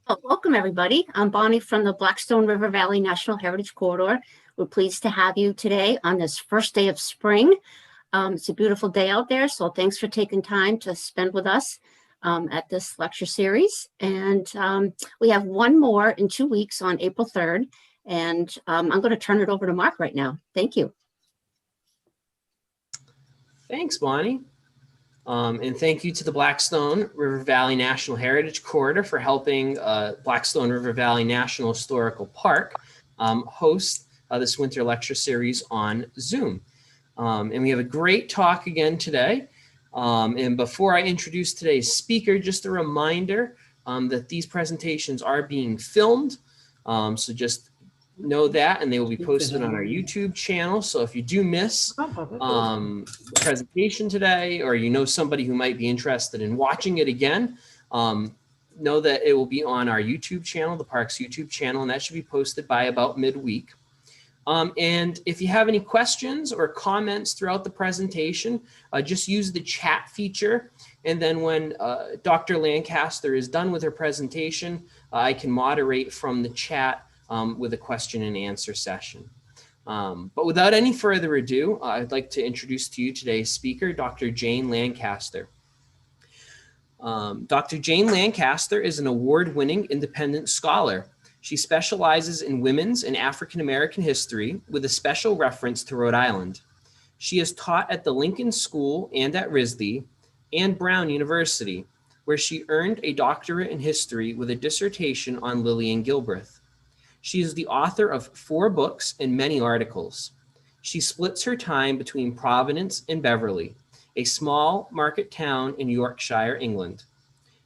Well, welcome, everybody. I'm Bonnie from the Blackstone River Valley National Heritage Corridor. We're pleased to have you today on this first day of spring. It's a beautiful day out there, so thanks for taking time to spend with us at this lecture series. And we have one more in 2 weeks on April 3rd, and I'm going to turn it over to Mark right now. Thank you. Thanks, Bonnie. And thank you to the Blackstone River Valley National Heritage Corridor for helping Blackstone River Valley National Historical Park host this winter lecture series on Zoom. And we have a great talk again today. And before I introduce today's speaker, just a reminder that these presentations are being filmed. So just know that, and they will be posted on our YouTube channel. So if you do miss the presentation today, or you know somebody who might be interested in watching it again, know that it will be on our YouTube channel, the park's YouTube channel, and that should be posted by about midweek. And if you have any questions or comments throughout the presentation, just use the chat feature. And then when Dr. Lancaster is done with her presentation, I can moderate from the chat with a question and answer session. But without any further ado, I'd like to introduce to you today's speaker, Dr. Jane Lancaster. Dr. Jane Lancaster is an award-winning independent scholar. She specializes in women's and African American history with a special reference to Rhode Island. She has taught at the Lincoln School and at RISD and Brown University, where she earned a doctorate in history with a dissertation on Lillian Gilbreth. She is the author of 4 books and many articles. She splits her time between Providence and Beverly, a small market town in Yorkshire, England.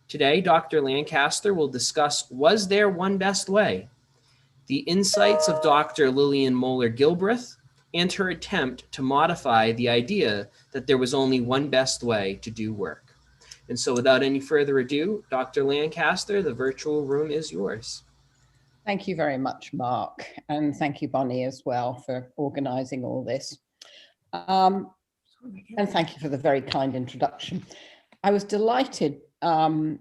Today, Dr. Lancaster will discuss Was There One Best Way? The insights of Dr. Lillian Moeller Gilbreth and her attempt to modify the idea that there was only one best way to do work. And so without any further ado, Dr. Lancaster, the virtual room is yours. Thank you very much, Mark. And thank you, Bonnie, as well, for organizing all this. And thank you for the very kind introduction. I was delighted 2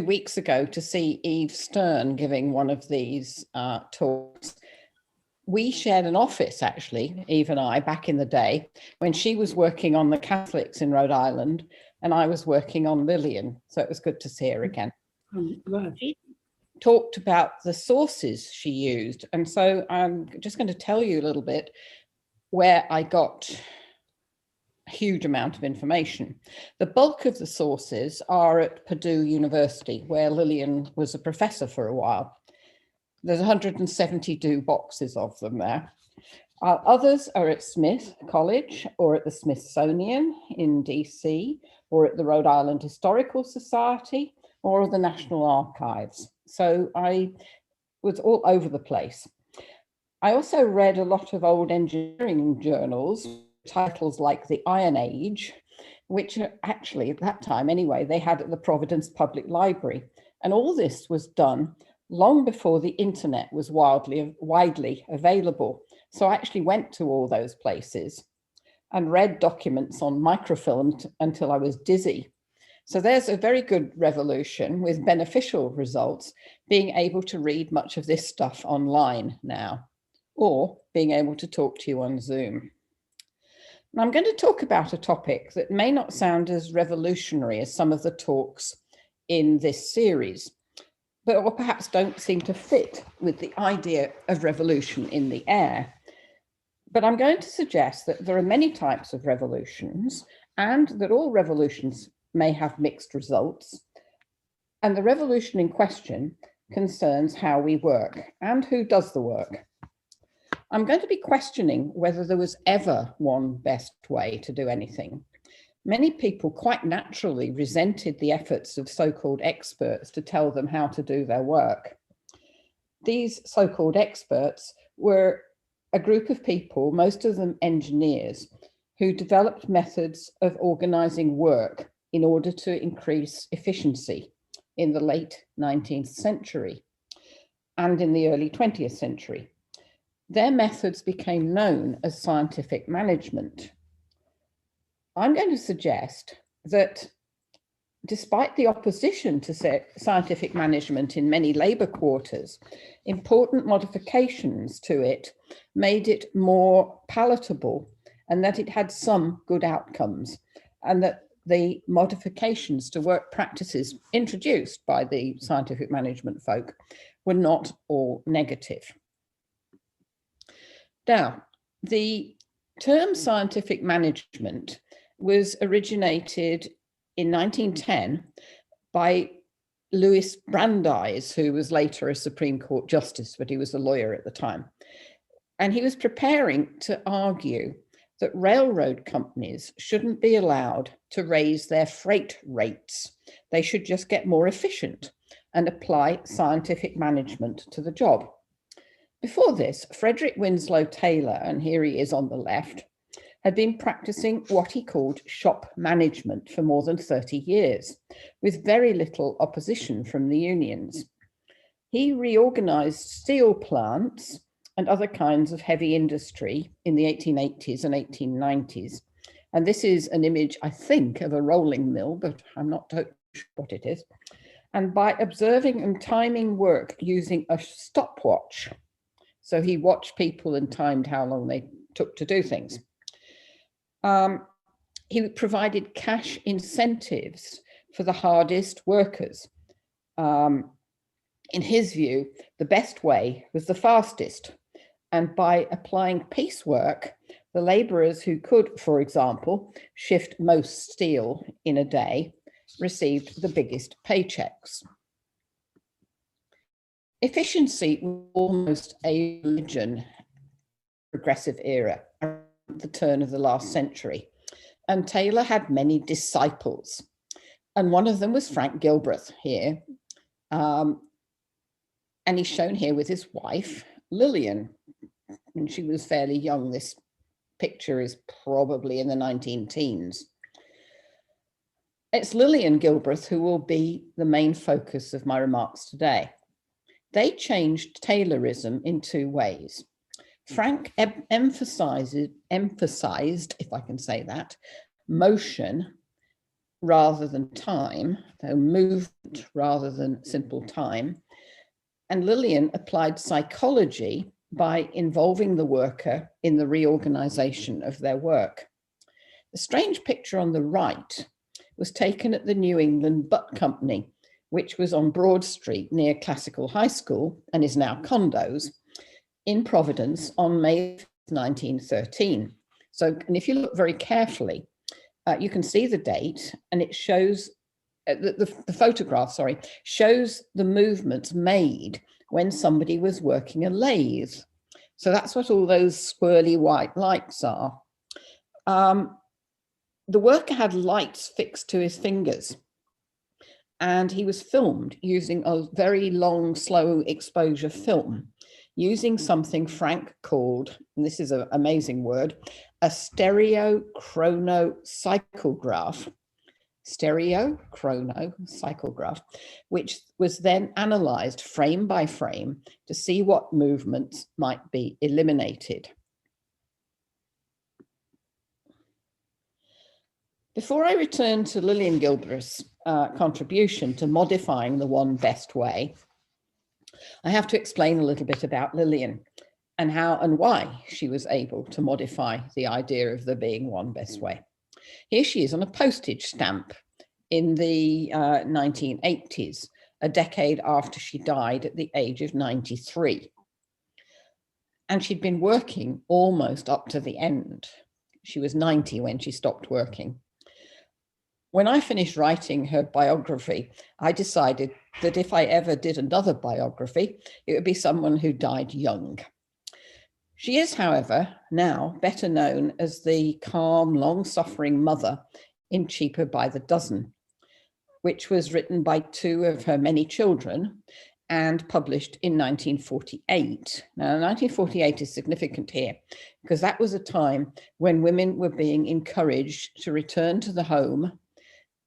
weeks ago to see Eve Stern giving one of these talks. We shared an office, actually, Eve and I, back in the day, when she was working on the Catholics in Rhode Island, and I was working on Lillian. So it was good to see her again. Talked about the sources she used. And so I'm just going to tell you a little bit where I got a huge amount of information. The bulk of the sources are at Purdue University, where Lillian was a professor for a while. There's 172 boxes of them there. Others are at Smith College, or at the Smithsonian in DC, or at the Rhode Island Historical Society, or the National Archives. So I was all over the place. I also read a lot of old engineering journals, titles like The Iron Age, which actually at that time anyway, they had at the Providence Public Library. And all this was done long before the internet was widely available. So I actually went to all those places and read documents on microfilm until I was dizzy. So there's a very good revolution with beneficial results, being able to read much of this stuff online now, or being able to talk to you on Zoom. And I'm going to talk about a topic that may not sound as revolutionary as some of the talks in this series, but or perhaps don't seem to fit with the idea of revolution in the air. But I'm going to suggest that there are many types of revolutions, and that all revolutions may have mixed results. And the revolution in question concerns how we work and who does the work. I'm going to be questioning whether there was ever one best way to do anything. Many people quite naturally resented the efforts of so-called experts to tell them how to do their work. These so-called experts were a group of people, most of them engineers, who developed methods of organizing work in order to increase efficiency in the late 19th century and in the early 20th century. Their methods became known as scientific management. I'm going to suggest that despite the opposition to scientific management in many labour quarters, important modifications to it made it more palatable, and that it had some good outcomes, and that the modifications to work practices introduced by the scientific management folk were not all negative. Now, the term scientific management was originated in 1910 by Louis Brandeis, who was later a Supreme Court justice, but he was a lawyer at the time. And he was preparing to argue that railroad companies shouldn't be allowed to raise their freight rates. They should just get more efficient and apply scientific management to the job. Before this, Frederick Winslow Taylor, and here he is on the left, had been practicing what he called shop management for more than 30 years, with very little opposition from the unions. He reorganized steel plants and other kinds of heavy industry in the 1880s and 1890s. And this is an image, I think, of a rolling mill, but I'm not totally sure what it is. And by observing and timing work using a stopwatch, so he watched people and timed how long they took to do things. He provided cash incentives for the hardest workers. In his view, the best way was the fastest. And by applying piecework, the laborers who could, for example, shift most steel in a day received the biggest paychecks. Efficiency was almost a religion, progressive era, around the turn of the last century. And Taylor had many disciples. And one of them was Frank Gilbreth here. And he's shown here with his wife, Lillian. And she was fairly young. This picture is probably in the 19-teens. It's Lillian Gilbreth who will be the main focus of my remarks today. They changed Taylorism in two ways. Frank emphasized, if I can say that, motion rather than time, so movement rather than simple time. And Lillian applied psychology by involving the worker in the reorganization of their work. The strange picture on the right was taken at the New England Butt Company, which was on Broad Street near Classical High School and is now condos, in Providence on May 1913. So, and if you look very carefully, you can see the date, and it shows, the photograph, sorry, shows the movements made when somebody was working a lathe. So that's what all those swirly white lights are. The worker had lights fixed to his fingers, and he was filmed using a very long, slow exposure film, using something Frank called, and this is an amazing word, a stereochronocyclograph, which was then analyzed frame by frame to see what movements might be eliminated. Before I return to Lillian Gilbreth's contribution to modifying the one best way, I have to explain a little bit about Lillian and how and why she was able to modify the idea of there being one best way. Here she is on a postage stamp in the 1980s, a decade after she died at the age of 93. And she'd been working almost up to the end. She was 90 when she stopped working. When I finished writing her biography, I decided that if I ever did another biography, it would be someone who died young. She is, however, now better known as the calm, long-suffering mother in Cheaper by the Dozen, which was written by two of her many children and published in 1948. Now, 1948 is significant here because that was a time when women were being encouraged to return to the home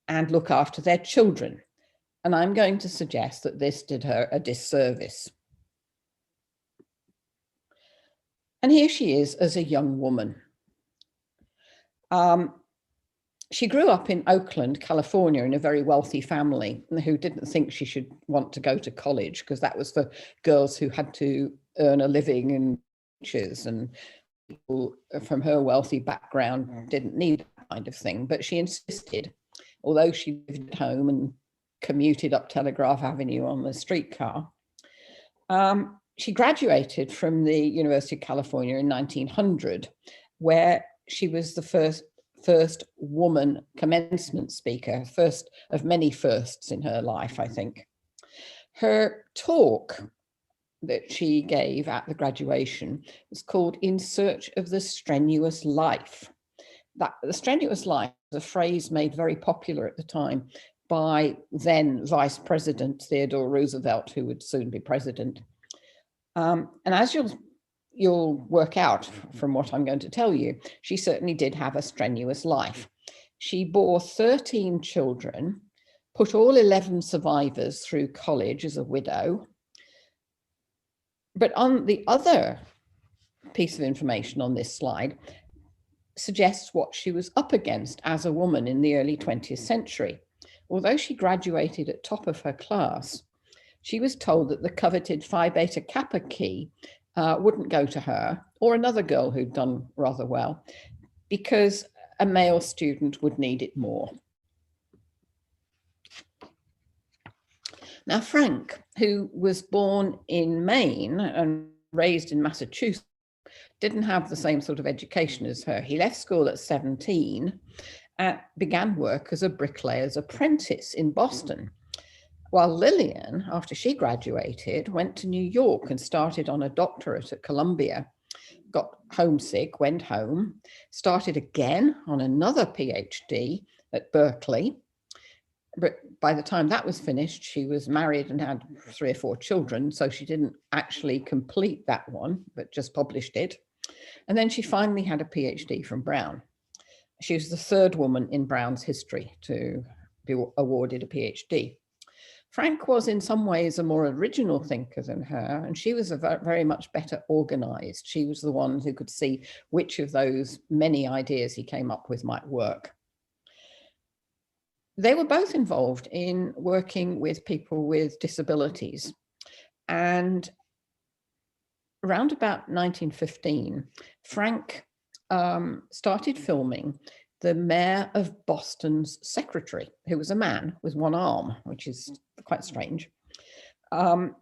and look after their children. And I'm going to suggest that this did her a disservice. And here she is as a young woman. She grew up in Oakland, California, in a very wealthy family who didn't think she should want to go to college because that was for girls who had to earn a living and teachers, and people from her wealthy background didn't need that kind of thing. But she insisted, although she lived at home and commuted up Telegraph Avenue on the streetcar. She graduated from the University of California in 1900, where she was the first woman commencement speaker, first of many firsts in her life, I think. Her talk that she gave at the graduation was called In Search of the Strenuous Life. That the strenuous life was a phrase made very popular at the time by then Vice President Theodore Roosevelt, who would soon be president. And as you'll work out from what I'm going to tell you, she certainly did have a strenuous life. She bore 13 children, put all 11 survivors through college as a widow. But on the other piece of information on this slide suggests what she was up against as a woman in the early 20th century. Although she graduated at top of her class, she was told that the coveted Phi Beta Kappa key wouldn't go to her or another girl who'd done rather well because a male student would need it more. Now, Frank, who was born in Maine and raised in Massachusetts, didn't have the same sort of education as her. He left school at 17 and began work as a bricklayer's apprentice in Boston. While Lillian, after she graduated, went to New York and started on a doctorate at Columbia, got homesick, went home, started again on another PhD at Berkeley. But by the time that was finished, she was married and had 3 or 4 children, so she didn't actually complete that one, but just published it. And then she finally had a PhD from Brown. She was the 3rd woman in Brown's history to be awarded a PhD. Frank was in some ways a more original thinker than her, and she was very much better organized. She was the one who could see which of those many ideas he came up with might work. They were both involved in working with people with disabilities. And around about 1915, Frank started filming the mayor of Boston's secretary, who was a man with one arm, which is quite strange. The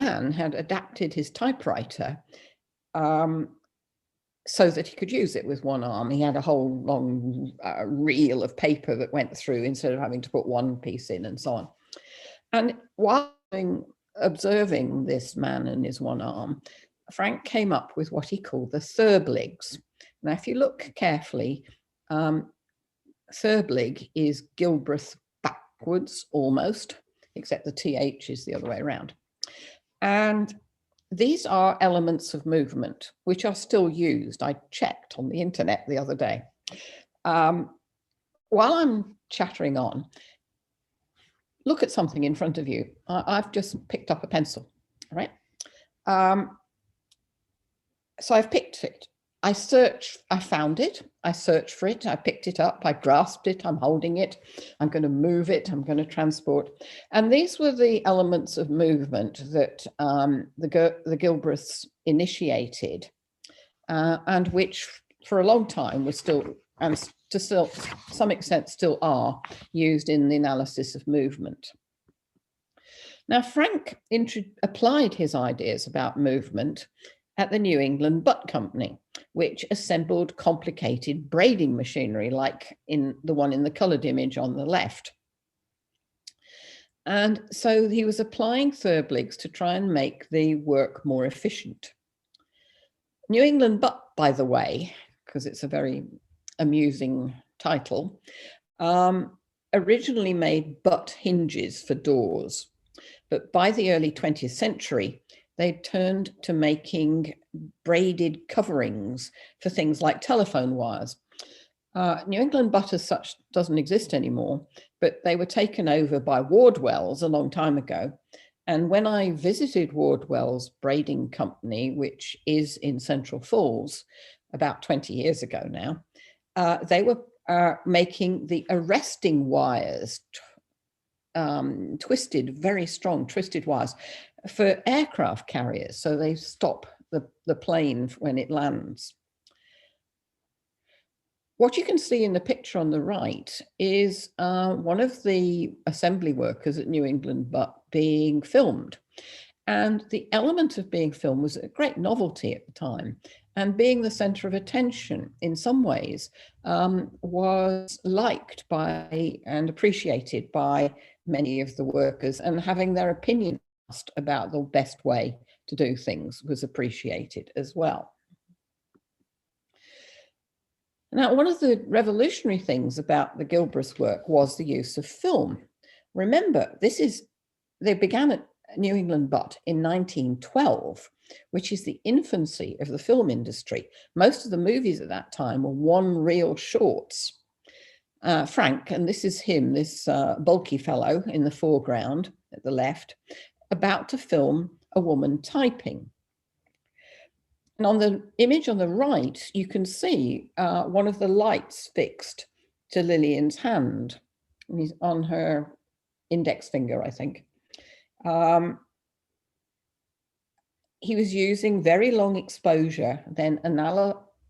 man had adapted his typewriter so that he could use it with one arm. He had a whole long reel of paper that went through instead of having to put one piece in and so on. And while observing this man and his one arm, Frank came up with what he called the Thurbligs. Now, if you look carefully, Thurblig is Gilbreth backwards almost, except the TH is the other way around. And these are elements of movement which are still used. I checked on the internet the other day. While I'm chattering on, look at something in front of you. I've just picked up a pencil, all right? So I've picked it. I found it, I searched for it, I picked it up, I grasped it, I'm holding it, I'm going to move it, I'm going to transport. And these were the elements of movement that the Gilbreths initiated and which for a long time were still, and to some extent still are, used in the analysis of movement. Now, Frank applied his ideas about movement at the New England Butt Company, which assembled complicated braiding machinery like in the one in the colored image on the left. And so he was applying Thurbligs to try and make the work more efficient. New England Butt, by the way, because it's a very amusing title, originally made butt hinges for doors. But by the early 20th century, they turned to making braided coverings for things like telephone wires. New England Butt as such doesn't exist anymore, but they were taken over by Wardwell's a long time ago. And when I visited Wardwell's braiding company, which is in Central Falls, about 20 years ago now, they were making the arresting wires, twisted, very strong twisted wires for aircraft carriers, so they stop the plane when it lands. What you can see in the picture on the right is one of the assembly workers at New England Butt being filmed. And the element of being filmed was a great novelty at the time. And being the center of attention in some ways was liked by and appreciated by many of the workers, and having their opinion asked about the best way to do things was appreciated as well. Now, one of the revolutionary things about the Gilbreth's work was the use of film. Remember, they began at New England Butt in 1912, which is the infancy of the film industry. Most of the movies at that time were one-reel shorts. Frank, and this is him, this bulky fellow in the foreground at the left, about to film a woman typing. And on the image on the right, you can see one of the lights fixed to Lillian's hand. And he's on her index finger, I think. He was using very long exposure, then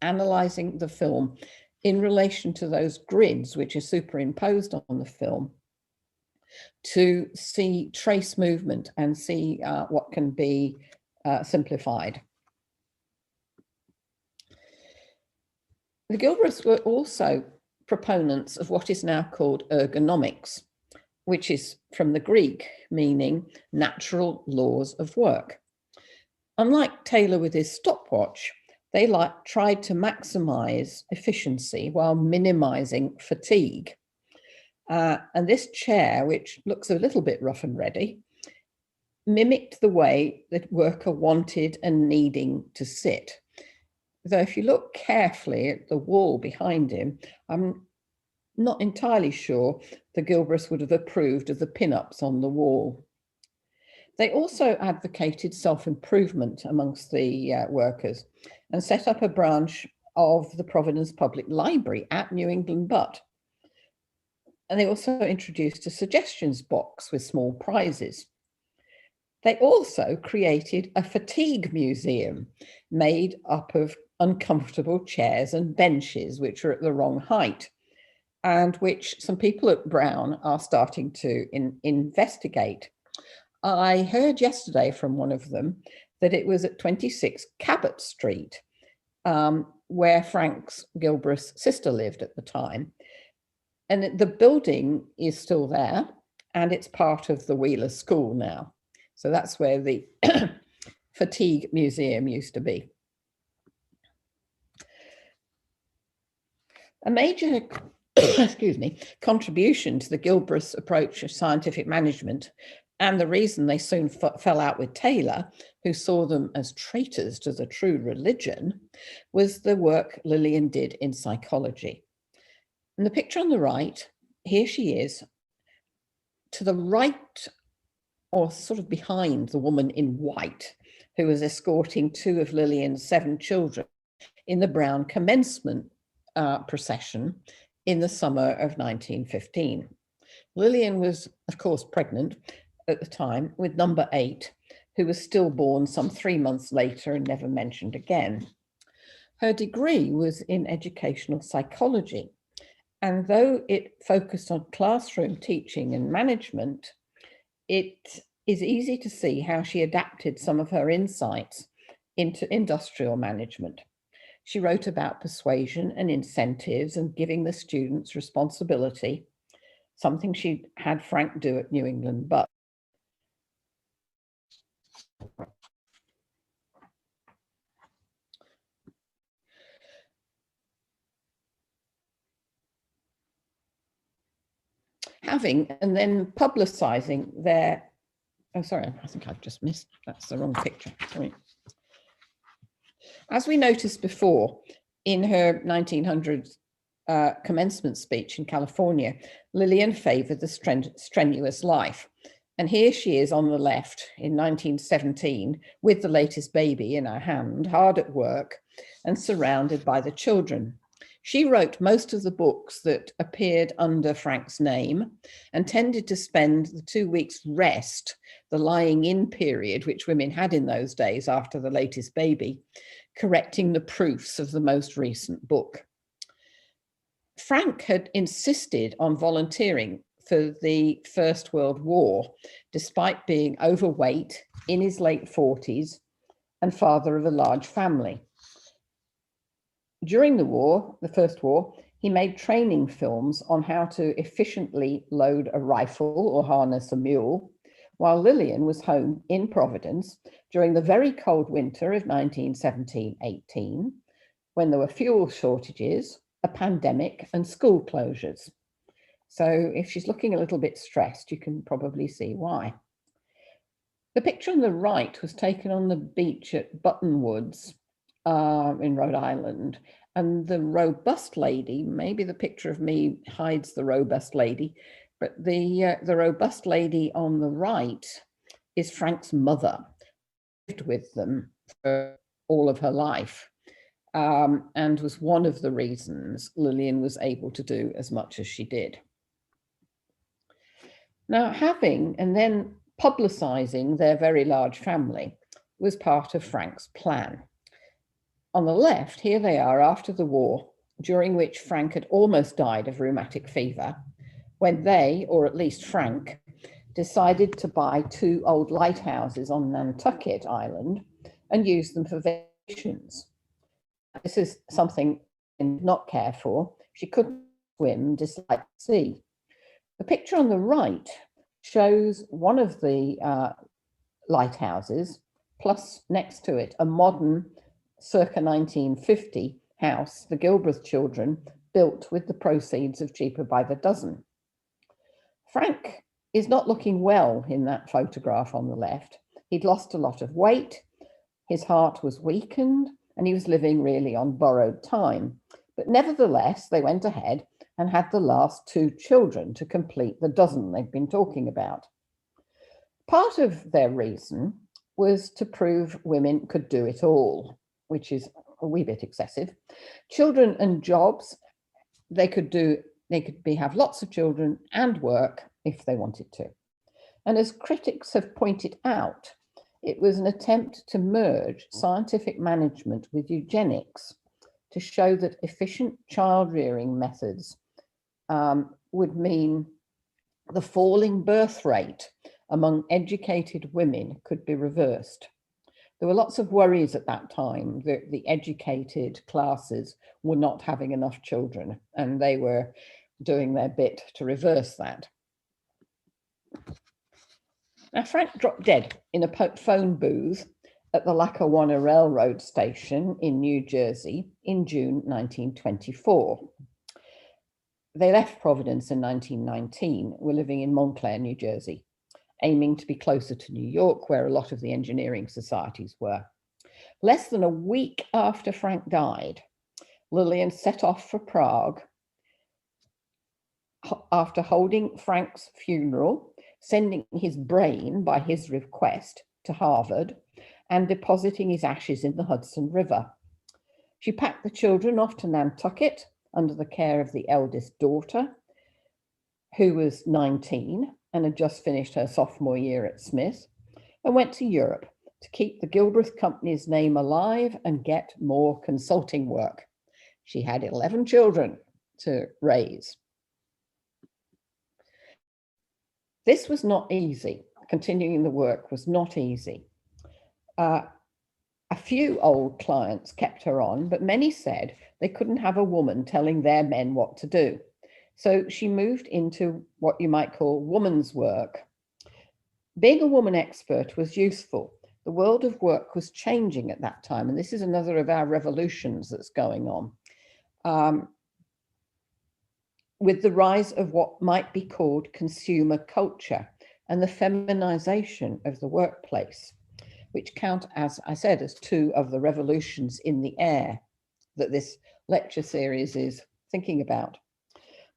analyzing the film in relation to those grids which are superimposed on the film to see trace movement and see what can be simplified. The Gilbreths were also proponents of what is now called ergonomics, which is from the Greek, meaning natural laws of work. Unlike Taylor with his stopwatch, they tried to maximize efficiency while minimizing fatigue. And this chair, which looks a little bit rough and ready, mimicked the way that worker wanted and needing to sit. Though if you look carefully at the wall behind him, I'm not entirely sure the Gilbreths would have approved of the pin-ups on the wall. They also advocated self-improvement amongst the workers and set up a branch of the Providence Public Library at New England Butt. And they also introduced a suggestions box with small prizes. They also created a fatigue museum made up of uncomfortable chairs and benches, which are at the wrong height, and which some people at Brown are starting to investigate. I heard yesterday from one of them that it was at 26 Cabot Street, where Frank's Gilbreth's sister lived at the time. And the building is still there, and it's part of the Wheeler School now. So that's where the fatigue museum used to be. A major excuse me, contribution to the Gilbreth's approach of scientific management, and the reason they soon fell out with Taylor, who saw them as traitors to the true religion, was the work Lillian did in psychology. In the picture on the right, here she is, to the right, or sort of behind the woman in white, who was escorting two of Lillian's 7 children in the Brown commencement procession in the summer of 1915. Lillian was, of course, pregnant at the time with number 8, who was stillborn some 3 months later and never mentioned again. Her degree was in educational psychology, and though it focused on classroom teaching and management, it is easy to see how she adapted some of her insights into industrial management. She wrote about persuasion and incentives and giving the students responsibility, something she had Frank do at New England Butt. Having and then publicizing their, oh, sorry, I think I've just missed, that's the wrong picture. Sorry. As we noticed before, in her 1900s commencement speech in California, Lillian favored the strenuous life. And here she is on the left in 1917 with the latest baby in her hand, hard at work and surrounded by the children. She wrote most of the books that appeared under Frank's name and tended to spend the 2 weeks rest, the lying in period, which women had in those days after the latest baby, correcting the proofs of the most recent book. Frank had insisted on volunteering for the First World War, despite being overweight, in his late 40s, and father of a large family. During the war, the First War, he made training films on how to efficiently load a rifle or harness a mule, while Lillian was home in Providence during the very cold winter of 1917-18, when there were fuel shortages, a pandemic, and school closures. So if she's looking a little bit stressed, you can probably see why. The picture on the right was taken on the beach at Buttonwoods in Rhode Island. And the robust lady, maybe the picture of me hides the robust lady, but the robust lady on the right is Frank's mother, lived with them for all of her life, and was one of the reasons Lillian was able to do as much as she did. Now, having and then publicizing their very large family was part of Frank's plan. On the left, here they are after the war, during which Frank had almost died of rheumatic fever, when they, or at least Frank, decided to buy 2 old lighthouses on Nantucket Island and use them for vacations. This is something she did not care for. She couldn't swim, disliked the sea. The picture on the right shows one of the lighthouses, plus next to it a modern circa 1950 house the Gilbreth children built with the proceeds of Cheaper by the Dozen. Frank is not looking well in that photograph on the left. He'd lost a lot of weight, his heart was weakened, and he was living really on borrowed time. But nevertheless, they went ahead and had the last 2 children to complete the dozen they've been talking about. Part of their reason was to prove women could do it all, which is a wee bit excessive. Children and jobs, they could have lots of children and work if they wanted to. And as critics have pointed out, it was an attempt to merge scientific management with eugenics to show that efficient child rearing methods would mean the falling birth rate among educated women could be reversed. There were lots of worries at that time that the educated classes were not having enough children, and they were doing their bit to reverse that. Now, Frank dropped dead in a phone booth at the Lackawanna Railroad Station in New Jersey in June 1924. They left Providence in 1919, were living in Montclair, New Jersey, aiming to be closer to New York, where a lot of the engineering societies were. Less than a week after Frank died, Lillian set off for Prague after holding Frank's funeral, sending his brain by his request to Harvard, and depositing his ashes in the Hudson River. She packed the children off to Nantucket under the care of the eldest daughter, who was 19 and had just finished her sophomore year at Smith, and went to Europe to keep the Gilbreth Company's name alive and get more consulting work. She had 11 children to raise. This was not easy. Continuing the work was not easy. A few old clients kept her on, but many said they couldn't have a woman telling their men what to do. So she moved into what you might call woman's work. Being a woman expert was useful. The world of work was changing at that time, and this is another of our revolutions that's going on. With the rise of what might be called consumer culture and the feminization of the workplace, which count, as I said, as 2 of the revolutions in the air that this lecture series is thinking about.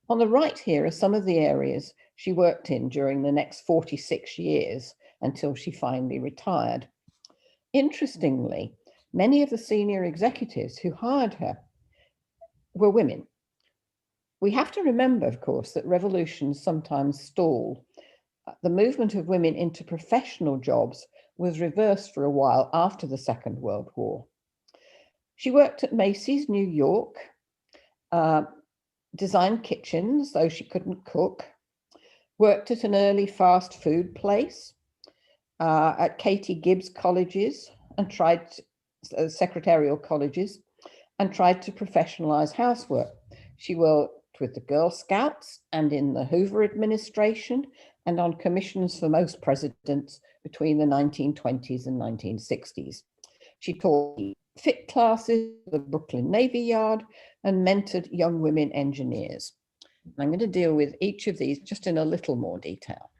On the right here are some of the areas she worked in during the next 46 years until she finally retired. Interestingly, many of the senior executives who hired her were women. We have to remember, of course, that revolutions sometimes stall. The movement of women into professional jobs was reversed for a while after the Second World War. She worked at Macy's, New York, designed kitchens, though she couldn't cook, worked at an early fast food place, at Katie Gibbs colleges, and tried secretarial colleges, and tried to professionalize housework. She worked with the Girl Scouts and in the Hoover administration, and on commissions for most presidents between the 1920s and 1960s. She taught fit classes at the Brooklyn Navy Yard and mentored young women engineers. I'm going to deal with each of these just in a little more detail.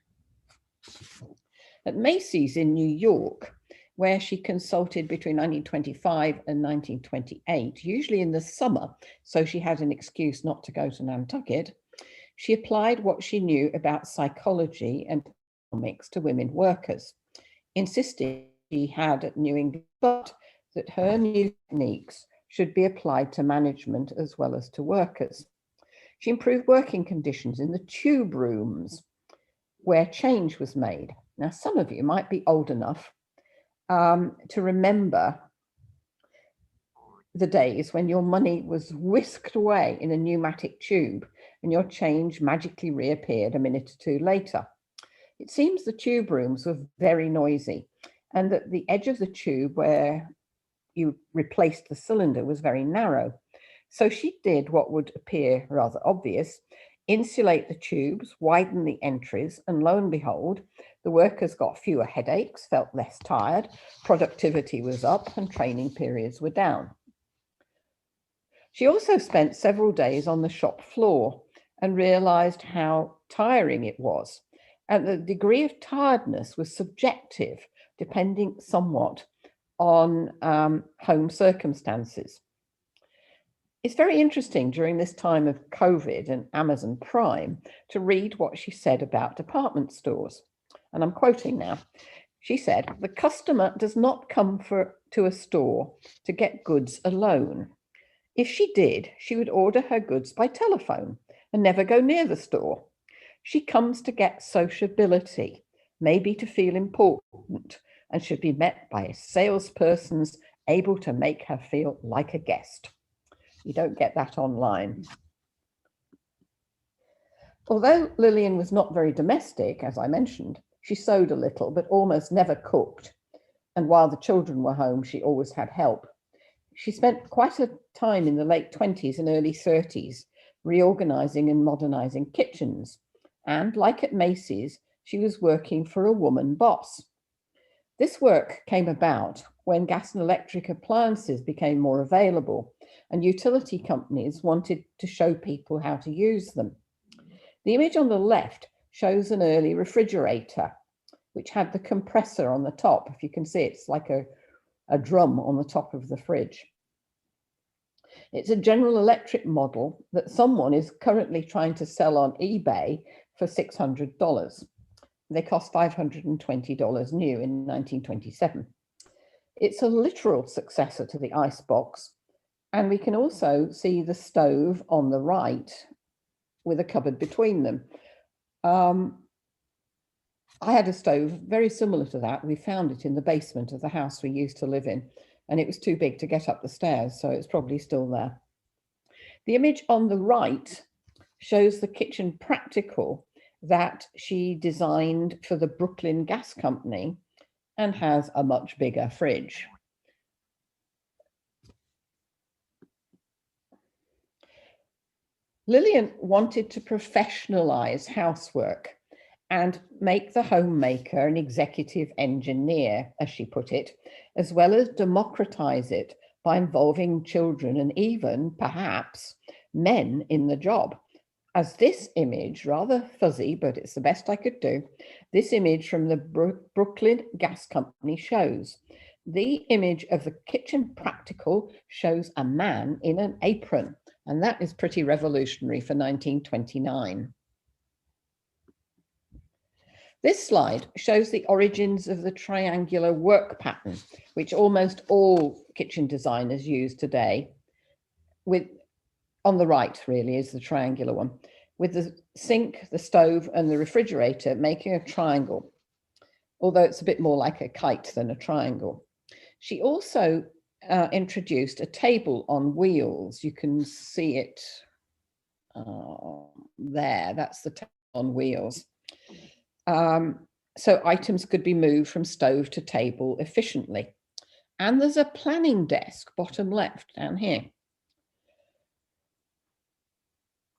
At Macy's in New York, where she consulted between 1925 and 1928, usually in the summer, so she had an excuse not to go to Nantucket, she applied what she knew about psychology and economics to women workers, insisting she had at New England, but that her new techniques should be applied to management as well as to workers. She improved working conditions in the tube rooms where change was made. Now, some of you might be old enough to remember the days when your money was whisked away in a pneumatic tube and your change magically reappeared a minute or two later. It seems the tube rooms were very noisy and that the edge of the tube where you replaced the cylinder was very narrow. So she did what would appear rather obvious: insulate the tubes, widen the entries, and lo and behold, the workers got fewer headaches, felt less tired, productivity was up, and training periods were down. She also spent several days on the shop floor and realized how tiring it was. And the degree of tiredness was subjective, depending somewhat on home circumstances. It's very interesting during this time of COVID and Amazon Prime to read what she said about department stores. And I'm quoting now. She said, "The customer does not come to a store to get goods alone. If she did, she would order her goods by telephone and never go near the store. She comes to get sociability, maybe to feel important, and should be met by a salesperson's able to make her feel like a guest." You don't get that online. Although Lillian was not very domestic, as I mentioned, she sewed a little, but almost never cooked. And while the children were home, she always had help. She spent quite a time in the late 20s and early 30s reorganizing and modernizing kitchens. And like at Macy's, she was working for a woman boss. This work came about when gas and electric appliances became more available and utility companies wanted to show people how to use them. The image on the left shows an early refrigerator, which had the compressor on the top. If you can see, it's like a drum on the top of the fridge. It's a General Electric model that someone is currently trying to sell on eBay for $600. They cost $520 new in 1927. It's a literal successor to the icebox, and we can also see the stove on the right with a cupboard between them. I had a stove very similar to that. We found it in the basement of the house we used to live in, and it was too big to get up the stairs, so it's probably still there. The image on the right shows the kitchen practical that she designed for the Brooklyn Gas Company and has a much bigger fridge. Lillian wanted to professionalize housework and make the homemaker an executive engineer, as she put it, as well as democratize it by involving children and even, perhaps, men in the job. As this image, rather fuzzy, but it's the best I could do, this image from the Brooklyn Gas Company shows. The image of the kitchen practical shows a man in an apron, and that is pretty revolutionary for 1929. This slide shows the origins of the triangular work pattern, which almost all kitchen designers use today, with on the right really is the triangular one, with the sink, the stove and the refrigerator making a triangle, although it's a bit more like a kite than a triangle. She also introduced a table on wheels. You can see it there, that's the table on wheels. So items could be moved from stove to table efficiently. And there's a planning desk, bottom left, down here.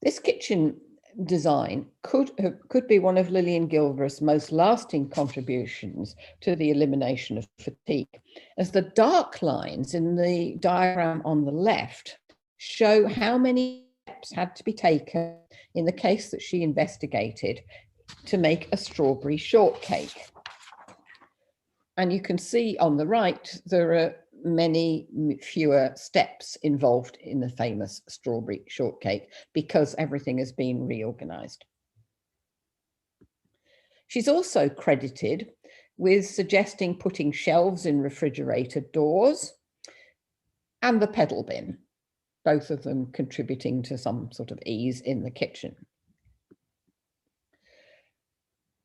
This kitchen design could be one of Lillian Gilbreth's most lasting contributions to the elimination of fatigue, as the dark lines in the diagram on the left show how many steps had to be taken in the case that she investigated to make a strawberry shortcake. And you can see on the right, there are many fewer steps involved in the famous strawberry shortcake because everything has been reorganized. She's also credited with suggesting putting shelves in refrigerator doors and the pedal bin, both of them contributing to some sort of ease in the kitchen.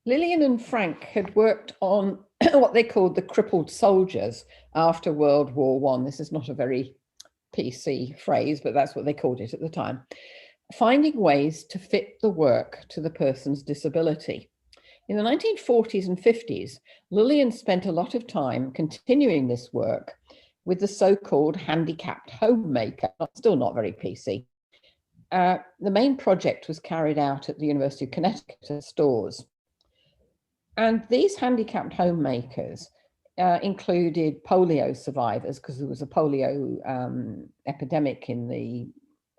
Lillian and Frank had worked on what they called the crippled soldiers after World War I. This is not a very PC phrase, but that's what they called it at the time. Finding ways to fit the work to the person's disability. In the 1940s and 50s, Lillian spent a lot of time continuing this work with the so-called handicapped homemaker, still not very PC. The main project was carried out at the University of Connecticut at Storrs. And these handicapped homemakers included polio survivors, because there was a polio epidemic in the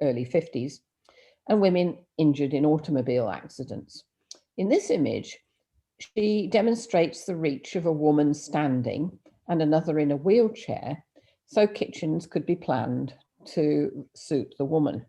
early 50s, and women injured in automobile accidents. In this image, she demonstrates the reach of a woman standing and another in a wheelchair, so kitchens could be planned to suit the woman.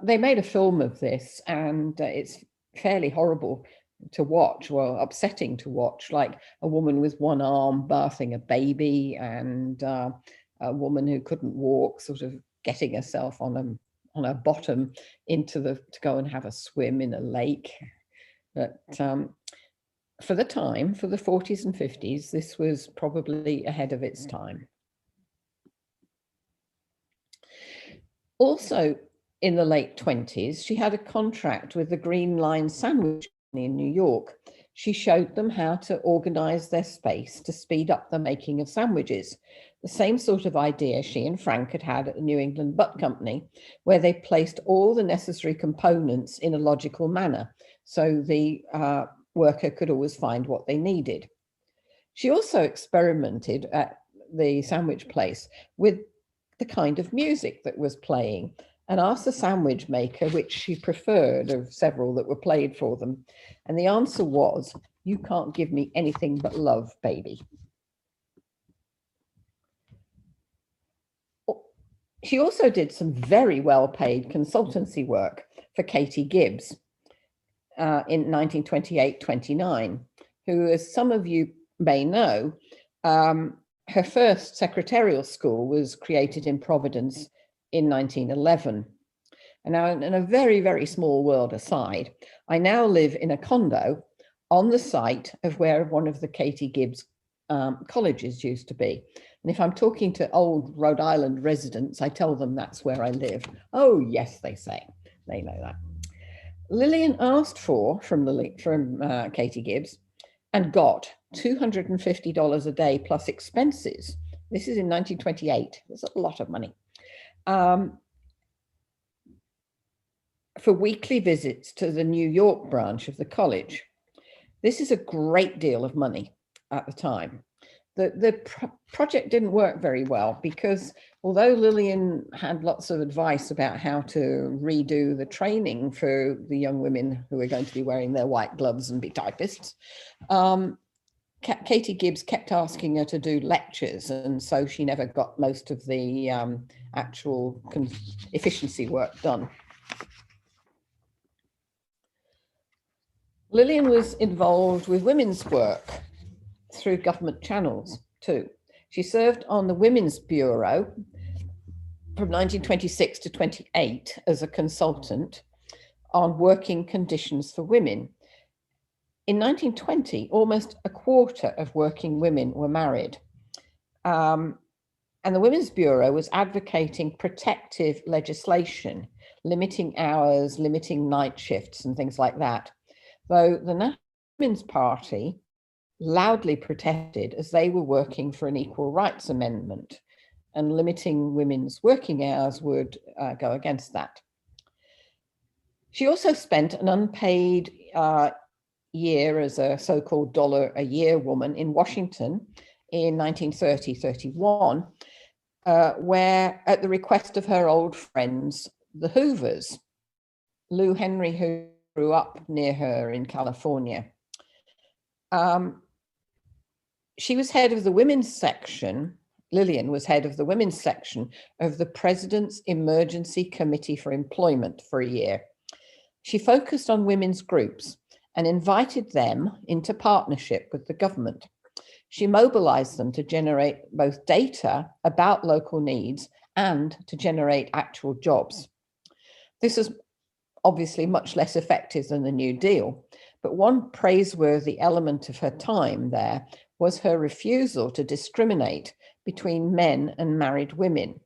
They made a film of this, and it's fairly horrible to watch, well, upsetting to watch, like a woman with one arm bathing a baby and a woman who couldn't walk sort of getting herself on her bottom to go and have a swim in a lake. But for the time, for the 40s and 50s, this was probably ahead of its time. Also in the late 20s, she had a contract with the Green Line Sandwich in New York. She showed them how to organize their space to speed up the making of sandwiches. The same sort of idea she and Frank had had at the New England Butt Company, where they placed all the necessary components in a logical manner, so the worker could always find what they needed. She also experimented at the sandwich place with the kind of music that was playing, and asked the sandwich maker which she preferred of several that were played for them. And the answer was, "You can't give me anything but love, baby." She also did some very well-paid consultancy work for Katie Gibbs in 1928-29, who, as some of you may know, her first secretarial school was created in Providence in 1911. And now, in a very, very small world aside, I now live in a condo on the site of where one of the Katie Gibbs colleges used to be. And if I'm talking to old Rhode Island residents, I tell them that's where I live. Oh, yes, they say. They know that. Lillian asked from Katie Gibbs and got $250 a day plus expenses. This is in 1928. That's a lot of money. For weekly visits to the New York branch of the college. This is a great deal of money at the time. The project didn't work very well because although Lillian had lots of advice about how to redo the training for the young women who were going to be wearing their white gloves and be typists, Katie Gibbs kept asking her to do lectures, and so she never got most of the actual efficiency work done. Lillian was involved with women's work through government channels too. She served on the Women's Bureau from 1926 to 28 as a consultant on working conditions for women. In 1920, almost a quarter of working women were married. And the Women's Bureau was advocating protective legislation, limiting hours, limiting night shifts and things like that. Though the National Women's Party loudly protested as they were working for an equal rights amendment, and limiting women's working hours would go against that. She also spent an unpaid year as a so-called $1 a year woman in Washington in 1930-31, where at the request of her old friends, the Hoovers, Lou Henry, who grew up near her in California. She was head of the women's section. Lillian was head of the women's section of the President's Emergency Committee for Employment for a year. She focused on women's groups and invited them into partnership with the government. She mobilized them to generate both data about local needs and to generate actual jobs. This is obviously much less effective than the New Deal, but one praiseworthy element of her time there was her refusal to discriminate between men and married women.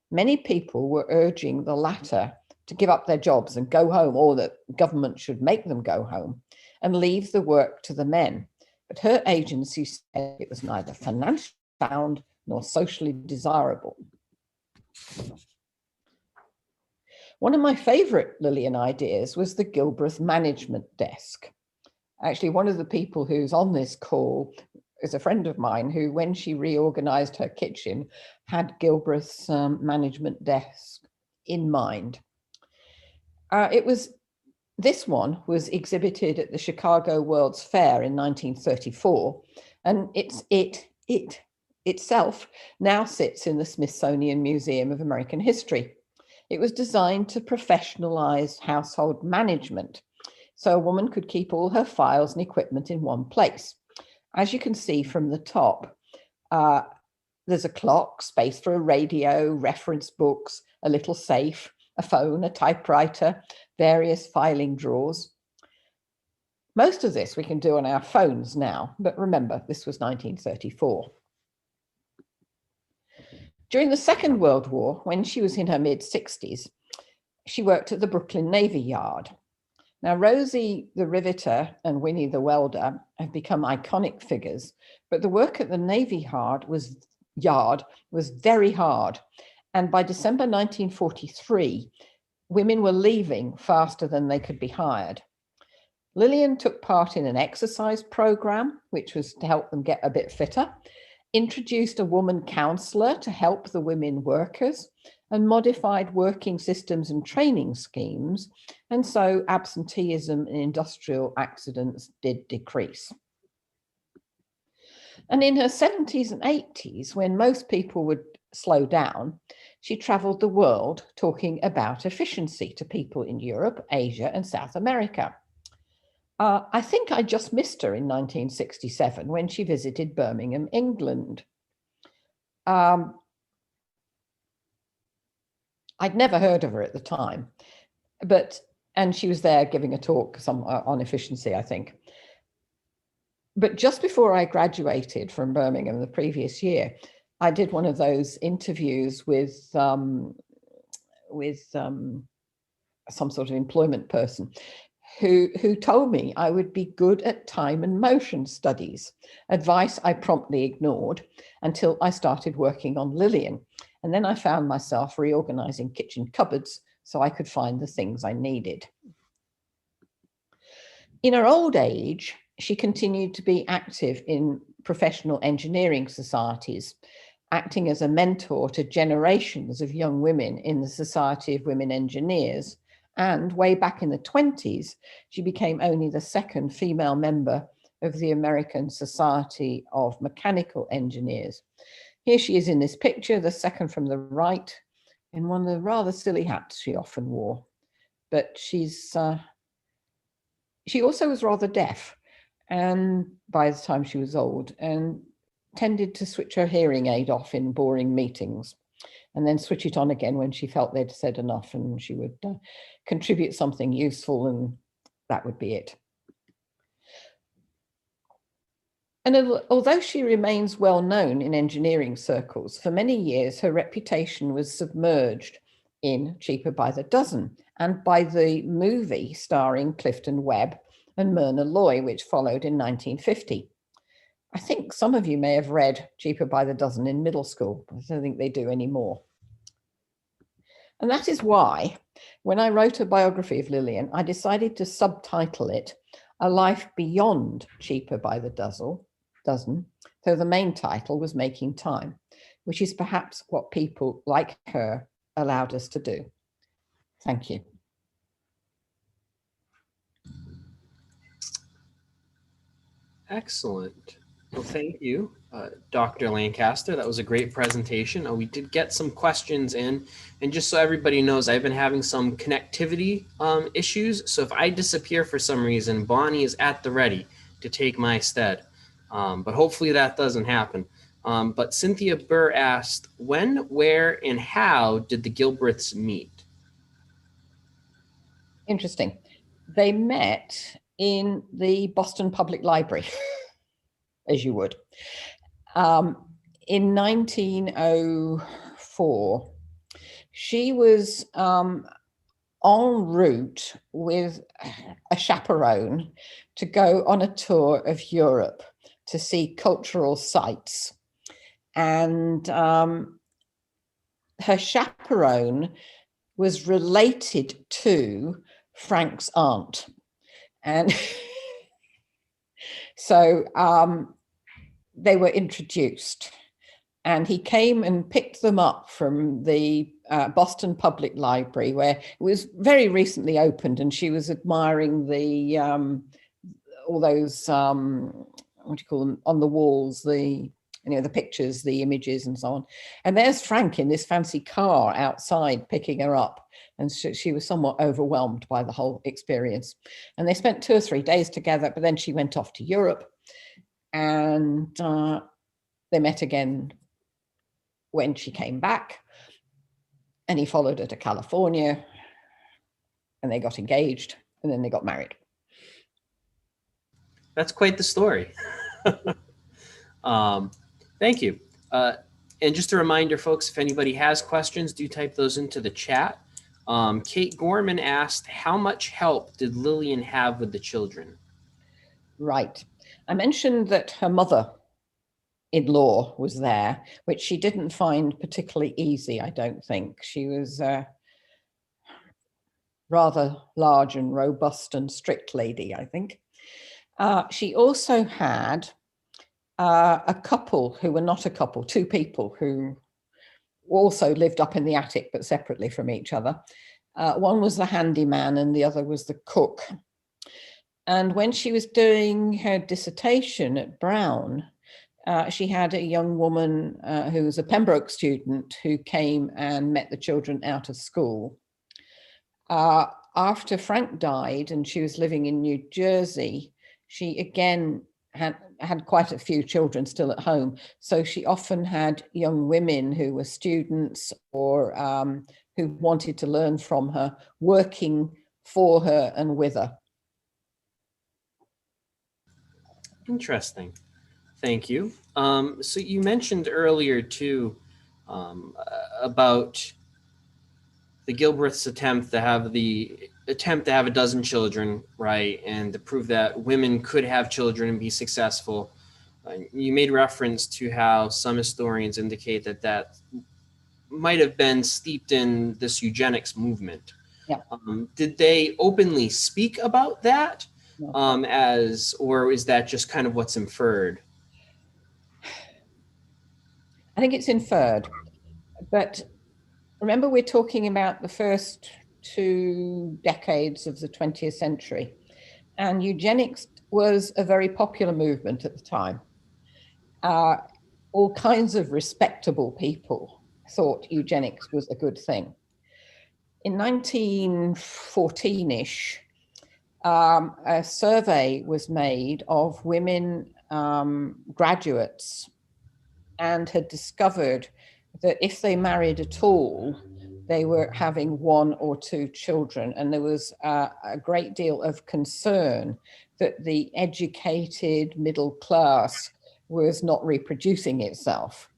Many people were urging the latter to give up their jobs and go home, or that government should make them go home and leave the work to the men. But her agency said it was neither financially sound nor socially desirable. One of my favorite Lillian ideas was the Gilbreth Management Desk. Actually, one of the people who's on this call is a friend of mine who, when she reorganized her kitchen, had Gilbreth's management desk in mind. This one was exhibited at the Chicago World's Fair in 1934, and it itself now sits in the Smithsonian Museum of American History. It was designed to professionalize household management, so a woman could keep all her files and equipment in one place. As you can see from the top, there's a clock, space for a radio, reference books, a little safe, a phone, a typewriter, various filing drawers. Most of this we can do on our phones now, but remember, this was 1934. During the Second World War, when she was in her mid-60s, she worked at the Brooklyn Navy Yard. Now, Rosie the Riveter and Winnie the Welder have become iconic figures, but the work at the Navy Yard was very hard. And by December 1943, women were leaving faster than they could be hired. Lillian took part in an exercise program, which was to help them get a bit fitter, introduced a woman counselor to help the women workers, and modified working systems and training schemes. And so absenteeism and industrial accidents did decrease. And in her 70s and 80s, when most people would slow down, she traveled the world talking about efficiency to people in Europe, Asia, and South America. I think I just missed her in 1967 when she visited Birmingham, England. I'd never heard of her at the time, and she was there giving a talk on efficiency, I think. But just before I graduated from Birmingham the previous year, I did one of those interviews with some sort of employment person who told me I would be good at time and motion studies, advice I promptly ignored until I started working on Lillian. And then I found myself reorganizing kitchen cupboards so I could find the things I needed. In her old age, she continued to be active in professional engineering societies, acting as a mentor to generations of young women in the Society of Women Engineers. And way back in the 20s, she became only the second female member of the American Society of Mechanical Engineers. Here she is in this picture, the second from the right, in one of the rather silly hats she often wore. But she also was rather deaf, and by the time she was old, and tended to switch her hearing aid off in boring meetings. and then switch it on again when she felt they'd said enough, and she would contribute something useful, and that would be it. And although she remains well known in engineering circles, for many years her reputation was submerged in Cheaper by the Dozen and by the movie starring Clifton Webb and Myrna Loy, which followed in 1950. I think some of you may have read Cheaper by the Dozen in middle school, but I don't think they do anymore. And that is why, when I wrote a biography of Lillian, I decided to subtitle it A Life Beyond Cheaper by the Dozen, so the main title was Making Time, which is perhaps what people like her allowed us to do. Thank you. Excellent. Well, thank you, Dr. Lancaster. That was a great presentation. We did get some questions in, and just so everybody knows, I've been having some connectivity issues. So if I disappear for some reason, Bonnie is at the ready to take my stead. But hopefully that doesn't happen. But Cynthia Burr asked, when, where, and how did the Gilbreths meet? Interesting. They met in the Boston Public Library, as you would. In 1904, she was en route with a chaperone to go on a tour of Europe to see cultural sites. And her chaperone was related to Frank's aunt. And so they were introduced, and he came and picked them up from the Boston Public Library, where it was very recently opened, and she was admiring the all those what do you call them, on the walls, the pictures, the images and so on. And there's Frank in this fancy car outside picking her up. And she was somewhat overwhelmed by the whole experience. And they spent 2 or 3 days together, but then she went off to Europe, and they met again when she came back, and he followed her to California, and they got engaged, and then they got married. That's quite the story. Thank you. And just a reminder, folks, if anybody has questions, do type those into the chat. Kate Gorman asked, how much help did Lillian have with the children? Right. I mentioned that her mother-in-law was there, which she didn't find particularly easy, I don't think. She was a rather large and robust and strict lady, I think. She also had a couple who were not a couple, 2 people who also lived up in the attic, but separately from each other. One was the handyman and the other was the cook. And when she was doing her dissertation at Brown, she had a young woman who was a Pembroke student who came and met the children out of school. After Frank died and she was living in New Jersey, she again had quite a few children still at home. So she often had young women who were students or who wanted to learn from her, working for her and with her. Interesting. Thank you. So you mentioned earlier too about the Gilbreths' attempt to have a dozen children, right, and to prove that women could have children and be successful. You made reference to how some historians indicate that might have been steeped in this eugenics movement. Yeah. Did they openly speak about that? No. Or is that just kind of what's inferred? I think it's inferred, but remember we're talking about the first 2 decades of the 20th century, and eugenics was a very popular movement at the time. All kinds of respectable people thought eugenics was a good thing. In 1914-ish, a survey was made of women graduates, and had discovered that if they married at all, they were having one or two children. And there was a great deal of concern that the educated middle class was not reproducing itself.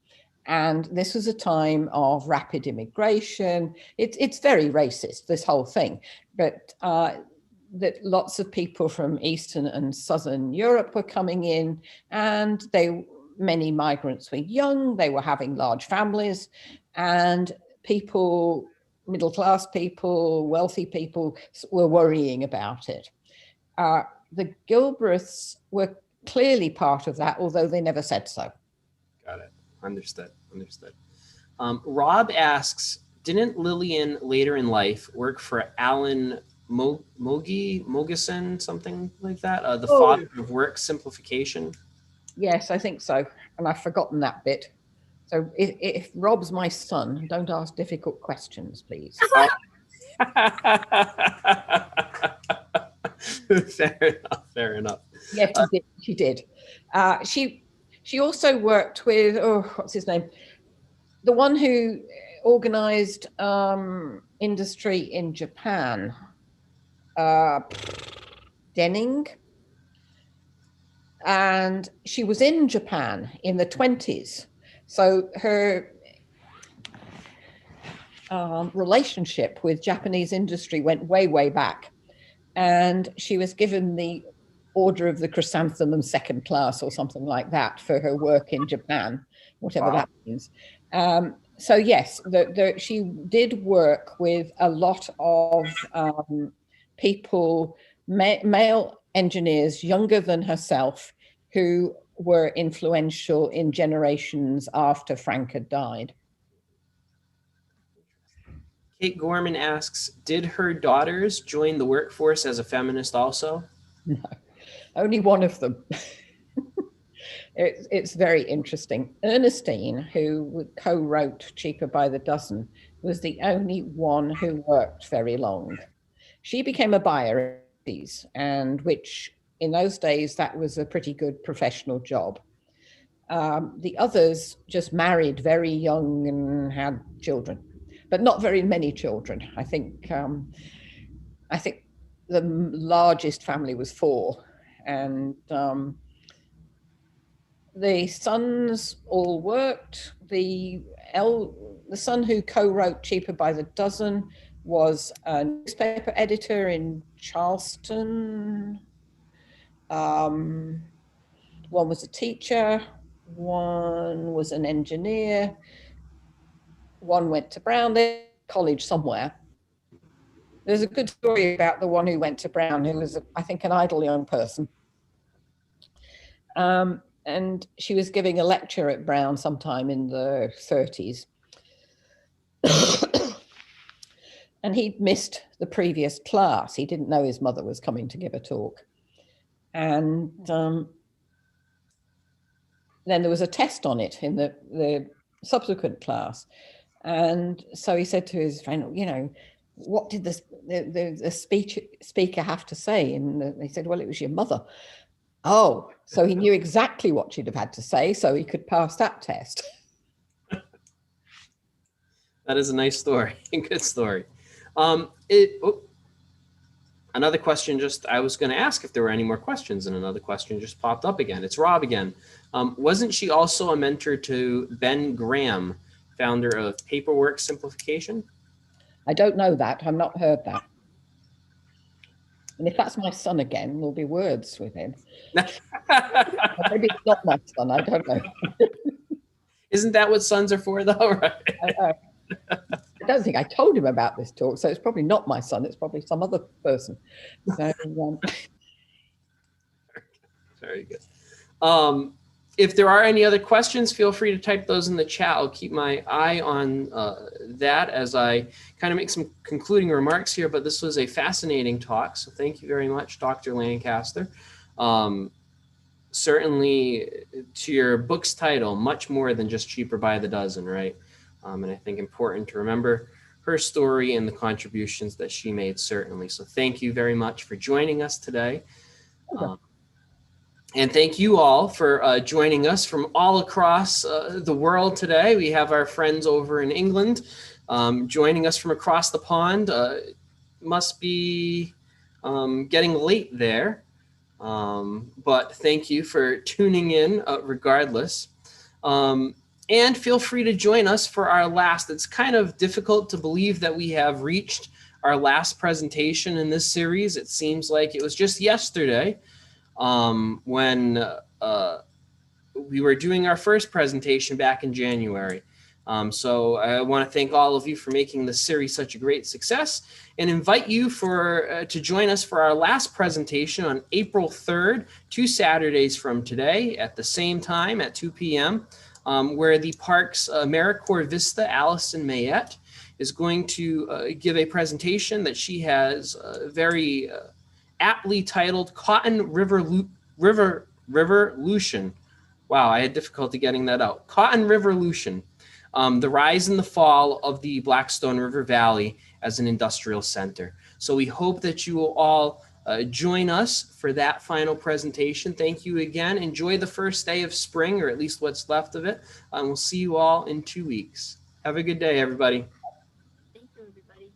And this was a time of rapid immigration. It's very racist, this whole thing. But that lots of people from Eastern and Southern Europe were coming in, and many migrants were young, they were having large families, and people, middle class people, wealthy people were worrying about it. The Gilbreths were clearly part of that, although they never said so. Got it. Understood. Rob asks, didn't Lillian later in life work for Alan Mogeson, something like that? The father of work simplification? Yes, I think so. And I've forgotten that bit. So if Rob's my son, don't ask difficult questions, please. Fair enough. Yes, she did. She also worked with, what's his name? The one who organized industry in Japan, Denning. And she was in Japan in the 1920s. So her relationship with Japanese industry went way, way back. And she was given the Order of the Chrysanthemum Second Class or something like that for her work in Japan, whatever that means. So yes, she did work with a lot of people, male engineers younger than herself, who were influential in generations after Frank had died. Kate Gorman asks, did her daughters join the workforce as a feminist also? No, only one of them. It's very interesting. Ernestine, who co-wrote Cheaper by the Dozen, was the only one who worked very long. She became a buyer, and which in those days, that was a pretty good professional job. The others just married very young and had children, but not very many children. I think the largest family was 4, and the sons all worked. The son who co-wrote Cheaper by the Dozen was a newspaper editor in Charleston. One was a teacher, one was an engineer, one went to Brown College somewhere. There's a good story about the one who went to Brown, who was, I think, an idle young person. And she was giving a lecture at Brown sometime in the 30s. And he'd missed the previous class. He didn't know his mother was coming to give a talk. And then there was a test on it in the subsequent class. And so he said to his friend, you know, what did the speaker have to say? And they said, well, it was your mother. Oh, so he knew exactly what she'd have had to say, so he could pass that test. That is a nice story. Good story. Another question, I was going to ask if there were any more questions, and another question just popped up again. It's Rob again. Wasn't she also a mentor to Ben Graham, founder of Paperwork Simplification? I don't know that. I've not heard that. And if that's my son again, there'll be words with him. Maybe it's not my son, I don't know. Isn't that what sons are for, though? Right? I don't think I told him about this talk, so it's probably not my son, it's probably some other person. So, very good. If there are any other questions, feel free to type those in the chat. I'll keep my eye on that as I kind of make some concluding remarks here, but this was a fascinating talk. So thank you very much, Dr. Lancaster. Certainly to your book's title, much more than just Cheaper by the Dozen, right? And I think important to remember her story and the contributions that she made, certainly. So thank you very much for joining us today. And thank you all for joining us from all across the world today. We have our friends over in England joining us from across the pond. Must be getting late there. But thank you for tuning in regardless. And feel free to join us for our last. It's kind of difficult to believe that we have reached our last presentation in this series. It seems like it was just yesterday when we were doing our first presentation back in January. So I want to thank all of you for making this series such a great success and invite you to join us for our last presentation on April 3rd, 2 Saturdays from today at the same time at 2 p.m., where the park's AmeriCorps Vista, Allison Mayette, is going to give a presentation that she has very aptly titled Cotton Riverlution. Wow, I had difficulty getting that out. Cotton Riverlution, the rise and the fall of the Blackstone River Valley as an industrial center. So we hope that you will all join us for that final presentation. Thank you again. Enjoy the first day of spring, or at least what's left of it. And we'll see you all in 2 weeks. Have a good day, everybody. Thank you, everybody.